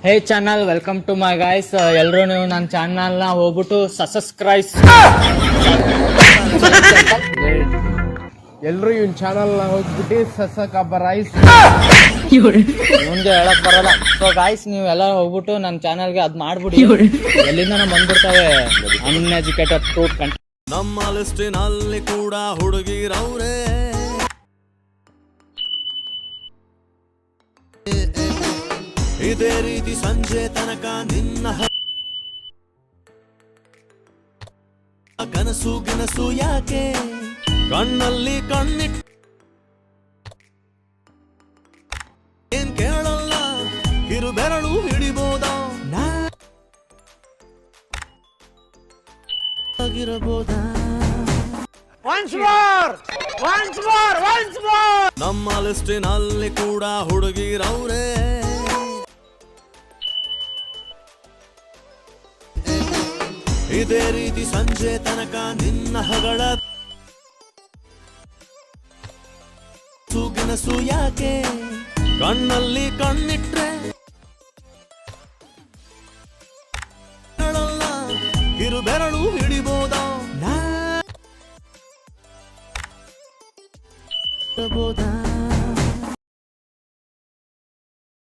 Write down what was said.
Hey channel, welcome to my guys. ಎಲ್ಲರೂ ನೀವು ನನ್ನ ಚಾನಲ್ನ ಹೋಗ್ಬಿಟ್ಟು ಸಬ್ಸ್ಕ್ರೈಬ್. ಎಲ್ಲರೂ ಇವನ್ ಚಾನಲ್ನ ಹೋಗ್ಬಿಟ್ಟು ಸಬ್ಸ್ಕ್ರೈಬ್. ಮುಂದೆ ಹೇಳಕ್ ಬರಲ್ಲ. ಸೊ ಗೈಸ್, ನೀವು ಎಲ್ಲ ಹೋಗ್ಬಿಟ್ಟು ನನ್ನ ಚಾನಲ್ಗೆ ಅದ್ ಮಾಡ್ಬಿಡಿ. ಎಲ್ಲಿಂದ ಬಂದ್ಬಿಡ್ತವೆ ಅನ್ಎಜುಕೇಟೆಡ್ ಫ್ರೂಟ್ ಕಂಟೆಂಟ್. ನಮ್ಮ ಲಿಸ್ಟಿನಲ್ಲಿ ಕೂಡ ಹುಡುಗಿರವ್ರೆ, ಇದೇ ರೀತಿ ಸಂಜೆ ತನಕ ನಿನ್ನ ಕನಸು ಗಿನಸು ಯಾಕೆ, ಕಣ್ಣಲ್ಲಿ ಕಣ್ಣಿಟ್ಟು ಏನ್ ಕೇಳಲ್ಲ, ಕಿರು ಬೆರಳು ಹಿಡಿಬೋದ ಆಗಿರಬೋದಾ. ನಮ್ಮ ಲಿಸ್ಟಿನಲ್ಲಿ ಕೂಡ ಹುಡುಗಿರವ್ರೆ, ಇದೇ ರೀತಿ ಸಂಜೆ ತನಕ ನಿನ್ನ ಹಗಳ ಸುಗಿನಸು ಯಾಕೆ, ಕಣ್ಣಲ್ಲಿ ಕಣ್ಣಿಟ್ರೆ ಹೇಳಲ್ಲ, ಕಿರು ಬೆರಳು ಹಿಡಿಬೋದ.